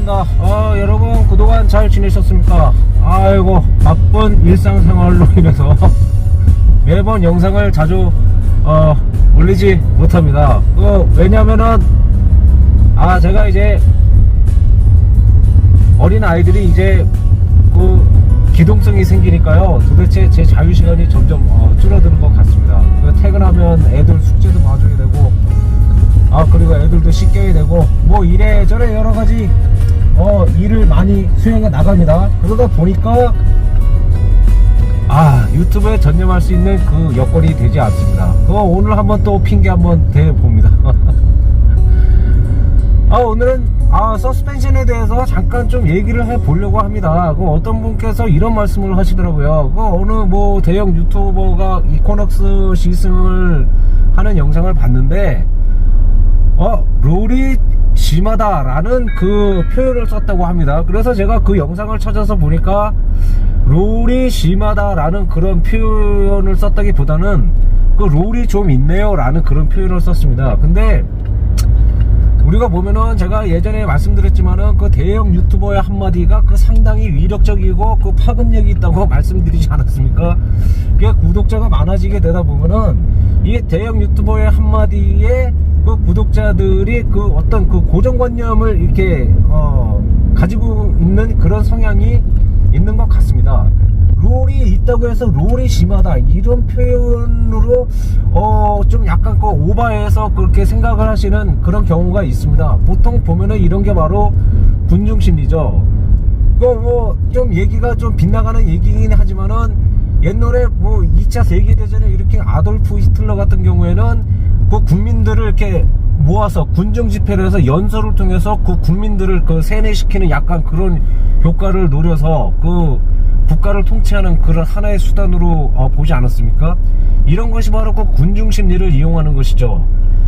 반갑습니다. 여러분 그동안 잘 지내셨습니까? 아이고 바쁜 일상생활로 인해서 매번 영상을 자주 올리지 못합니다. 왜냐면은 제가 이제 어린 아이들이 이제 기동성이 생기니까요. 도대체 제 자유시간이 점점 줄어드는 것 같습니다. 퇴근하면 애들 숙제도 봐줘야 되고 그리고 애들도 씻겨야 되고 뭐 이래저래 여러가지 일을 많이 수행해 나갑니다. 그러다 보니까 유튜브에 전념할 수 있는 그 여건이 되지 않습니다. 오늘 한번 또 핑계 한번 대봅니다. 오늘은 서스펜션에 대해서 잠깐 좀 얘기를 해보려고 합니다. 어떤 분께서 이런 말씀을 하시더라고요. 어느 뭐 대형 유튜버가 이코넉스 시승을 하는 영상을 봤는데 롤이 심하다 라는 그 표현을 썼다고 합니다. 그래서 제가 그 영상을 찾아서 보니까 롤이 심하다 라는 그런 표현을 썼다기보다는 그 롤이 좀 있네요 라는 그런 표현을 썼습니다. 근데 우리가 보면은 제가 예전에 말씀드렸지만은 그 대형 유튜버의 한마디가 상당히 위력적이고 파급력이 있다고 말씀드리지 않았습니까? 그게 구독자가 많아지게 되다 보면은 이 대형 유튜버의 한마디에 구독자들이 어떤 고정관념을 이렇게 가지고 있는 그런 성향이 있는 것 같습니다. 롤이 있다고 해서 롤이 심하다 이런 표현으로 좀 약간 오바해서 그렇게 생각을 하시는 그런 경우가 있습니다. 보통 보면은 이런 게 바로 군중심리죠. 좀 얘기가 좀 빗나가는 얘기긴 하지만은 옛날에 2차 세계대전에 이렇게 아돌프 히틀러 같은 경우에는 국민들을 이렇게 모아서 군중 집회를 해서 연설을 통해서 국민들을 세뇌시키는 약간 그런 효과를 노려서 국가를 통치하는 그런 하나의 수단으로 보지 않았습니까? 이런 것이 바로 군중 심리를 이용하는 것이죠.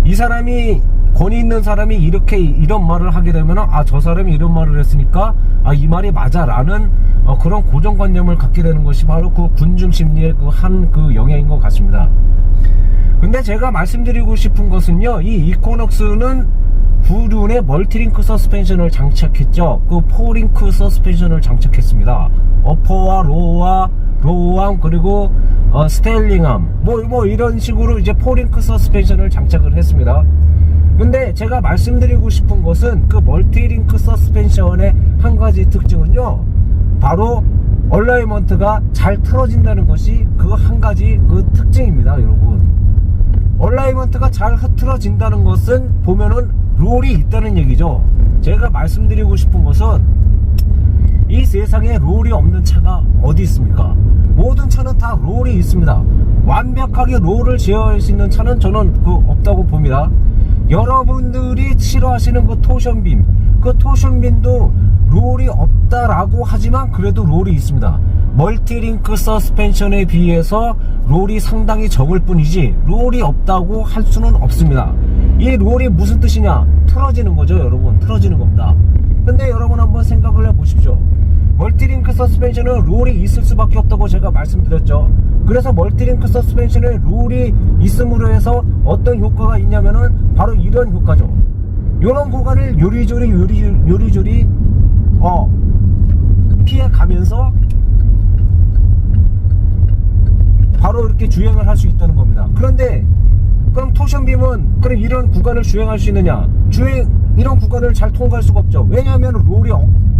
이 사람이 권위 있는 사람이 이런 말을 하게 되면 저 사람이 이런 말을 했으니까 이 말이 맞아 라는 그런 고정관념을 갖게 되는 것이 바로 군중 심리의 한 영향인 것 같습니다. 근데 제가 말씀드리고 싶은 것은요, 이 이코넉스는 후륜에 멀티링크 서스펜션을 장착했죠. 4링크 서스펜션을 장착했습니다. 어퍼와 로우암 그리고 스테일링암 뭐 이런 식으로 이제 4링크 서스펜션을 장착을 했습니다. 근데 제가 말씀드리고 싶은 것은 멀티링크 서스펜션의 한 가지 특징은요, 바로 얼라이먼트가 잘 틀어진다는 것이 한 가지 특징입니다. 여러분, 얼라이먼트가 잘 흐트러진다는 것은 보면은 롤이 있다는 얘기죠. 제가 말씀드리고 싶은 것은 이 세상에 롤이 없는 차가 어디 있습니까? 모든 차는 다 롤이 있습니다. 완벽하게 롤을 제어할 수 있는 차는 저는 없다고 봅니다. 여러분들이 싫어하시는 토션빔, 토션빔도 롤이 없다라고 하지만 그래도 롤이 있습니다. 멀티링크 서스펜션에 비해서 롤이 상당히 적을 뿐이지 롤이 없다고 할 수는 없습니다. 이 롤이 무슨 뜻이냐? 틀어지는 거죠, 여러분. 틀어지는 겁니다. 근데 여러분 한번 생각을 해보십시오. 멀티링크 서스펜션은 롤이 있을 수밖에 없다고 제가 말씀드렸죠. 그래서 멀티링크 서스펜션에 롤이 있음으로 해서 어떤 효과가 있냐면은 바로 이런 효과죠. 이런 구간을 요리조리 피해가면서 바로 이렇게 주행을 할 수 있다는 겁니다. 그런데 그럼 토션빔은 그럼 이런 구간을 주행할 수 있느냐? 이런 구간을 잘 통과할 수가 없죠. 왜냐하면 롤이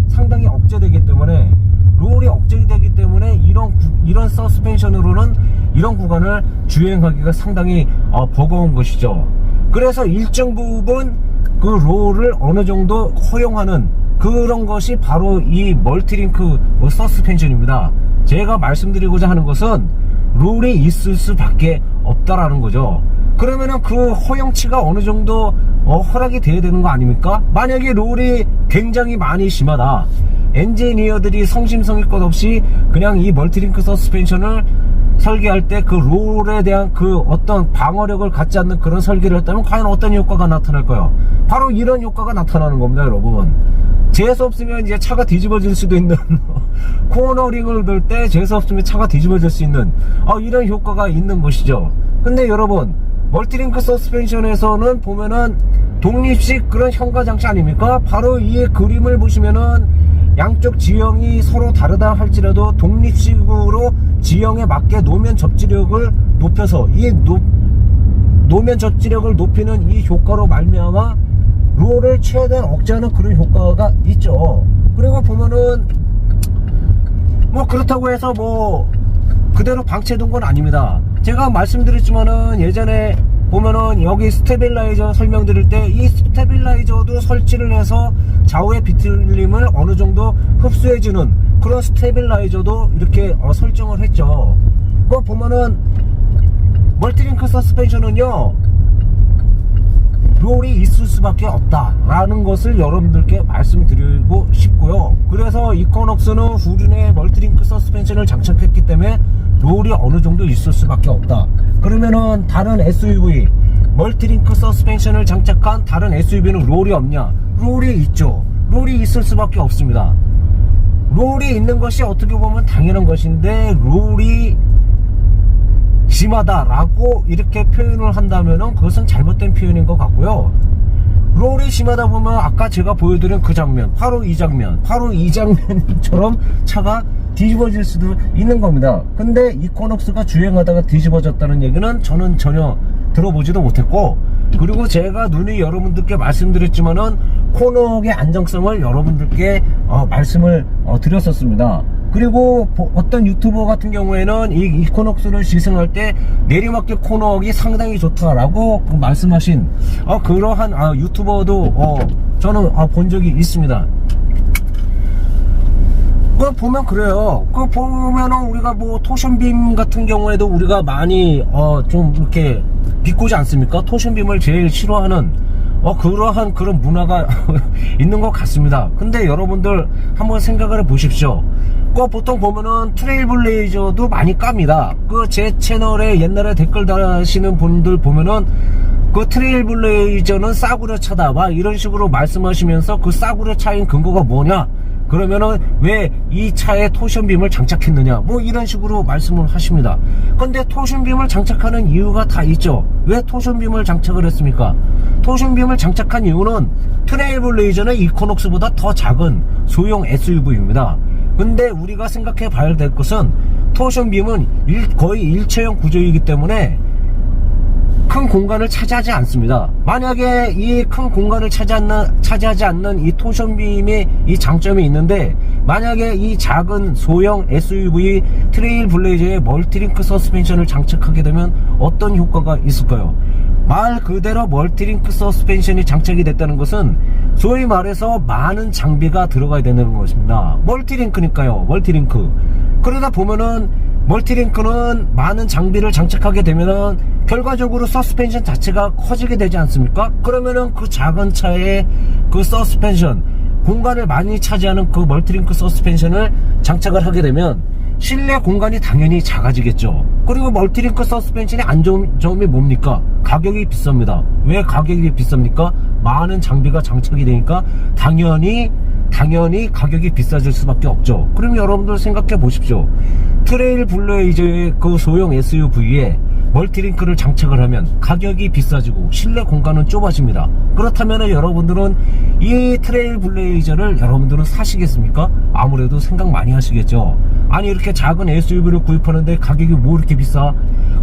상당히 억제되기 때문에 이런 서스펜션으로는 이런 구간을 주행하기가 상당히 버거운 것이죠. 그래서 일정 부분 롤을 어느 정도 허용하는 그런 것이 바로 이 멀티링크 서스펜션입니다. 제가 말씀드리고자 하는 것은 롤이 있을 수밖에 없다라는 거죠. 그러면은 허용치가 어느 정도 허락이 돼야 되는 거 아닙니까? 만약에 롤이 굉장히 많이 심하다, 엔지니어들이 성심성의껏 없이 그냥 이 멀티링크 서스펜션을 설계할 때 롤에 대한 어떤 방어력을 갖지 않는 그런 설계를 했다면 과연 어떤 효과가 나타날까요? 바로 이런 효과가 나타나는 겁니다, 여러분. 재수 없으면 이제 차가 뒤집어질 수도 있는 코너링을 돌 때 재수 없으면 차가 뒤집어질 수 있는 이런 효과가 있는 것이죠. 근데 여러분, 멀티링크 서스펜션에서는 보면은 독립식 그런 현가 장치 아닙니까? 바로 이 그림을 보시면은 양쪽 지형이 서로 다르다 할지라도 독립식으로 지형에 맞게 노면 접지력을 높여서 이 노면 접지력을 높이는 이 효과로 말미암아 롤을 최대한 억제하는 그런 효과가 있죠. 그리고 보면은 뭐 그렇다고 해서 뭐 그대로 방치해둔 건 아닙니다. 제가 말씀드렸지만은 예전에 보면은 여기 스테빌라이저 설명드릴 때 이 스테빌라이저도 설치를 해서 좌우의 비틀림을 어느 정도 흡수해주는 그런 스테빌라이저도 이렇게 설정을 했죠. 그거 보면은 멀티링크 서스펜션은요 롤이 있을 수밖에 없다라는 것을 여러분들께 말씀드리고 싶고요. 그래서 이코녹스는 후륜에 멀티링크 서스펜션을 장착했기 때문에 롤이 어느 정도 있을 수밖에 없다. 그러면은 다른 SUV 멀티링크 서스펜션을 장착한 다른 SUV는 롤이 없냐? 롤이 있죠. 롤이 있을 수밖에 없습니다. 롤이 있는 것이 어떻게 보면 당연한 것인데 롤이 심하다라고 이렇게 표현을 한다면은 그것은 잘못된 표현인 것 같고요. 롤이 심하다 보면 아까 제가 보여드린 그 장면, 바로 이 장면처럼 차가 뒤집어질 수도 있는 겁니다. 근데 이코녹스가 주행하다가 뒤집어졌다는 얘기는 저는 전혀 들어보지도 못했고, 그리고 제가 누누이 여러분들께 말씀드렸지만은 코너의 안정성을 여러분들께 말씀을 드렸었습니다. 그리고 어떤 유튜버 같은 경우에는 이 이코녹스를 시승할 때 내리막길 코너가 상당히 좋다라고 말씀하신 그러한 유튜버도 저는 본 적이 있습니다. 그 보면 그래요. 그 보면은 우리가 뭐 토션빔 같은 경우에도 우리가 많이 좀 이렇게 비꼬지 않습니까? 토션빔을 제일 싫어하는 그러한 그런 문화가 있는 것 같습니다. 근데 여러분들 한번 생각을 해보십시오. 그 보통 보면은 트레일블레이저도 많이 깝니다. 그 제 채널에 옛날에 댓글 다시는 분들 보면은 그 트레일블레이저는 싸구려 차다 막 이런 식으로 말씀하시면서 그 싸구려 차인 근거가 뭐냐? 그러면은 왜 이 차에 토션빔을 장착했느냐 뭐 이런 식으로 말씀을 하십니다. 근데 토션빔을 장착하는 이유가 다 있죠. 왜 토션빔을 장착을 했습니까? 토션빔을 장착한 이유는 트레일블레이저는 이코녹스보다 더 작은 소형 SUV입니다. 근데 우리가 생각해 봐야 될 것은 토션빔은 거의 일체형 구조이기 때문에 큰 공간을 차지하지 않습니다. 만약에 이 큰 공간을 차지하지 않는 이 토션빔의 이 장점이 있는데, 만약에 이 작은 소형 SUV 트레일블레이저에 멀티링크 서스펜션을 장착하게 되면 어떤 효과가 있을까요? 말 그대로 멀티링크 서스펜션이 장착이 됐다는 것은 소위 말해서 많은 장비가 들어가야 되는 것입니다. 멀티링크니까요. 멀티링크. 그러다 보면은 멀티링크는 많은 장비를 장착하게 되면은 결과적으로 서스펜션 자체가 커지게 되지 않습니까? 그러면은 그 작은 차에 그 서스펜션 공간을 많이 차지하는 그 멀티링크 서스펜션을 장착을 하게 되면 실내 공간이 당연히 작아지겠죠. 그리고 멀티링크 서스펜션의 안 좋은 점이 뭡니까? 가격이 비쌉니다. 왜 가격이 비쌉니까? 많은 장비가 장착이 되니까 당연히 가격이 비싸질 수밖에 없죠. 그럼 여러분들 생각해 보십시오. 트레일블레이저의 그 소형 SUV에 멀티링크를 장착을 하면 가격이 비싸지고 실내 공간은 좁아집니다. 그렇다면 여러분들은 이 트레일블레이저를 여러분들은 사시겠습니까? 아무래도 생각 많이 하시겠죠. 아니 이렇게 작은 SUV를 구입하는데 가격이 뭐 이렇게 비싸?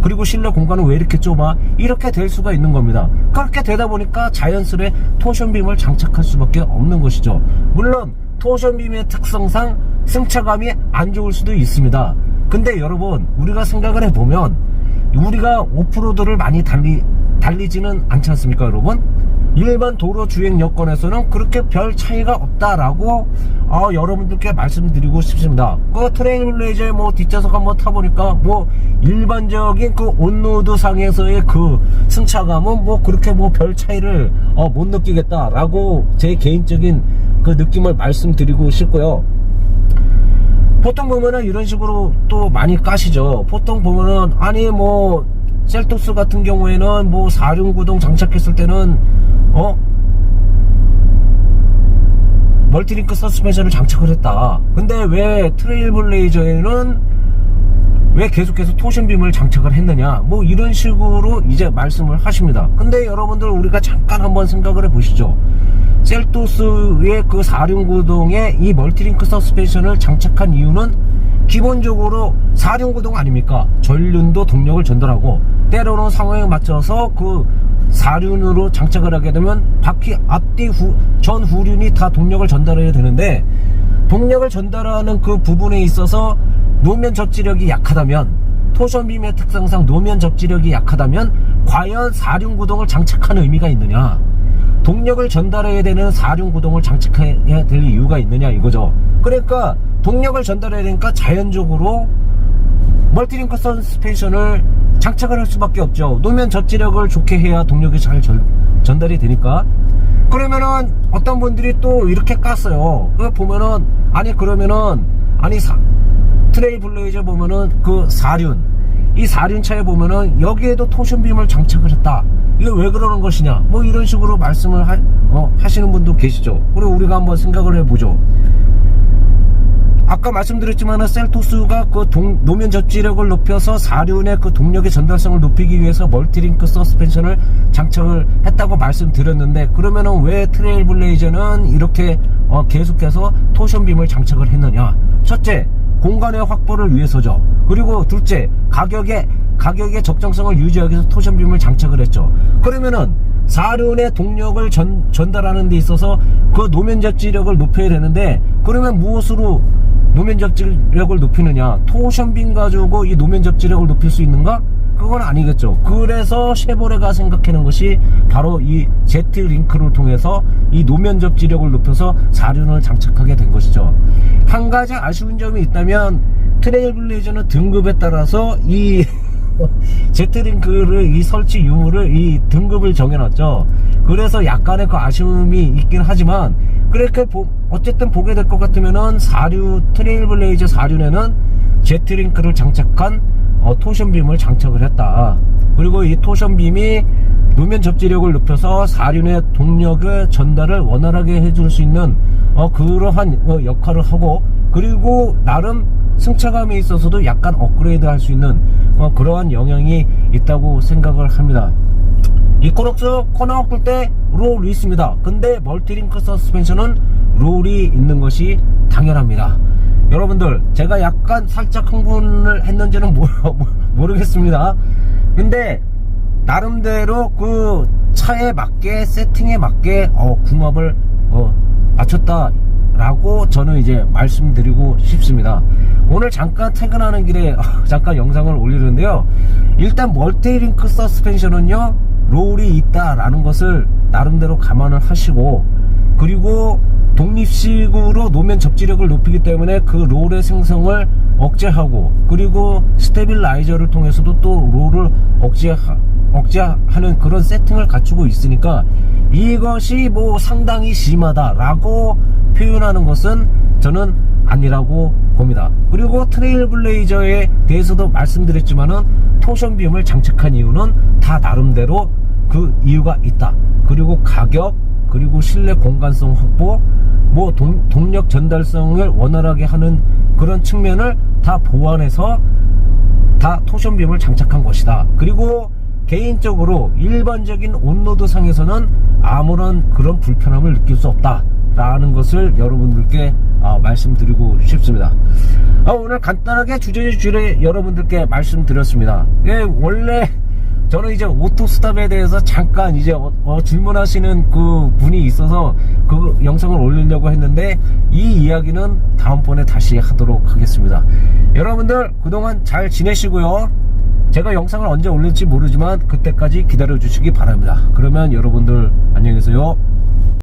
그리고 실내 공간은 왜 이렇게 좁아? 이렇게 될 수가 있는 겁니다. 그렇게 되다 보니까 자연스레 토션빔을 장착할 수밖에 없는 것이죠. 물론 토션빔의 특성상 승차감이 안 좋을 수도 있습니다. 근데 여러분 우리가 생각을 해보면 우리가 오프로드를 많이 달리지는 않지 않습니까 여러분? 일반 도로 주행 여건에서는 그렇게 별 차이가 없다라고 여러분들께 말씀드리고 싶습니다. 그 트레일블레이저의 뭐 뒷좌석 한번 타보니까 뭐 일반적인 그 온로드 상에서의 그 승차감은 뭐 그렇게 뭐 별 차이를 못 느끼겠다라고 제 개인적인 그 느낌을 말씀드리고 싶고요. 보통 보면은 이런 식으로 또 많이 까시죠. 보통 보면은 아니 뭐 셀토스 같은 경우에는 뭐 4륜구동 장착했을 때는 멀티링크 서스펜션을 장착을 했다. 근데 왜 트레일블레이저에는 왜 계속해서 토션빔을 장착을 했느냐, 뭐 이런 식으로 이제 말씀을 하십니다. 근데 여러분들 우리가 잠깐 한번 생각을 해보시죠. 셀토스의 그 4륜구동에 이 멀티링크 서스펜션을 장착한 이유는 기본적으로 4륜구동 아닙니까? 전륜도 동력을 전달하고 때로는 상황에 맞춰서 그 4륜으로 장착을 하게 되면 바퀴 앞뒤 전 후륜이 다 동력을 전달해야 되는데, 동력을 전달하는 그 부분에 있어서 노면 접지력이 약하다면, 토션빔의 특성상 노면 접지력이 약하다면 과연 4륜 구동을 장착하는 의미가 있느냐, 동력을 전달해야 되는 4륜 구동을 장착해야 될 이유가 있느냐 이거죠. 그러니까 동력을 전달해야 되니까 자연적으로 멀티링크 서스펜션을 장착을 할 수밖에 없죠. 노면 접지력을 좋게 해야 동력이 잘 전달이 되니까. 그러면은 어떤 분들이 또 이렇게 깠어요. 그 보면은 트레일블레이저 보면은 그 4륜, 이 4륜 차에 보면은 여기에도 토션빔을 장착을 했다. 이게 왜 그러는 것이냐, 뭐 이런 식으로 말씀을 하시는 분도 계시죠. 그리고 우리가 한번 생각을 해보죠. 아까 말씀드렸지만 셀토스가 그 노면 접지력을 높여서 4륜의 그 동력의 전달성을 높이기 위해서 멀티링크 서스펜션을 장착을 했다고 말씀드렸는데, 그러면은 왜 트레일블레이저는 이렇게 계속해서 토션빔을 장착을 했느냐? 첫째, 공간의 확보를 위해서죠. 그리고 둘째, 가격의 적정성을 유지하기 위해서 토션빔을 장착을 했죠. 그러면은 4륜의 동력을 전달하는 데 있어서 그 노면 접지력을 높여야 되는데, 그러면 무엇으로 노면 접지력을 높이느냐? 토션빔 가지고 이 노면 접지력을 높일 수 있는가? 그건 아니겠죠. 그래서 쉐보레가 생각하는 것이 바로 이 제트링크를 통해서 이 노면 접지력을 높여서 4륜을 장착하게 된 것이죠. 한 가지 아쉬운 점이 있다면, 트레일블레이저는 등급에 따라서 이 제트링크를, 이 설치 유무를, 이 등급을 정해놨죠. 그래서 약간의 그 아쉬움이 있긴 하지만, 그렇게 어쨌든 보게 될 것 같으면은 트레일블레이저 4륜에는 제트링크를 장착한 토션빔을 장착을 했다. 그리고 이 토션빔이 노면 접지력을 높여서 4륜의 동력의 전달을 원활하게 해줄 수 있는 그러한 역할을 하고, 그리고 나름 승차감에 있어서도 약간 업그레이드 할 수 있는 그러한 영향이 있다고 생각을 합니다. 이코넉스 코너 끌 때 롤이 있습니다. 근데 멀티링크 서스펜션은 롤이 있는 것이 당연합니다. 여러분들, 제가 약간 살짝 흥분을 했는지는 모르겠습니다. 근데 나름대로 그 차에 맞게, 세팅에 맞게 궁합을 맞췄다 라고 저는 이제 말씀드리고 싶습니다. 오늘 잠깐 퇴근하는 길에 잠깐 영상을 올리는데요, 일단 멀티링크 서스펜션은요 롤이 있다라는 것을 나름대로 감안을 하시고, 그리고 독립식으로 노면 접지력을 높이기 때문에 그 롤의 생성을 억제하고, 그리고 스테빌라이저를 통해서도 또 롤을 억제하는 그런 세팅을 갖추고 있으니까 이것이 뭐 상당히 심하다라고 표현하는 것은 저는 아니라고 봅니다. 그리고 트레일블레이저에 대해서도 말씀드렸지만은 토션빔을 장착한 이유는 다 나름대로 그 이유가 있다. 그리고 가격, 그리고 실내 공간성 확보, 뭐 동력 전달성을 원활하게 하는 그런 측면을 다 보완해서 다 토션빔을 장착한 것이다. 그리고 개인적으로 일반적인 온로드 상에서는 아무런 그런 불편함을 느낄 수 없다 라는 것을 여러분들께 말씀드리고 싶습니다. 오늘 간단하게 주제주제 여러분들께 말씀드렸습니다. 원래 저는 이제 오토스탑에 대해서 잠깐 이제 질문하시는 그 분이 있어서 그 영상을 올리려고 했는데, 이 이야기는 다음번에 다시 하도록 하겠습니다. 여러분들 그동안 잘 지내시고요. 제가 영상을 언제 올릴지 모르지만 그때까지 기다려 주시기 바랍니다. 그러면 여러분들 안녕히 계세요.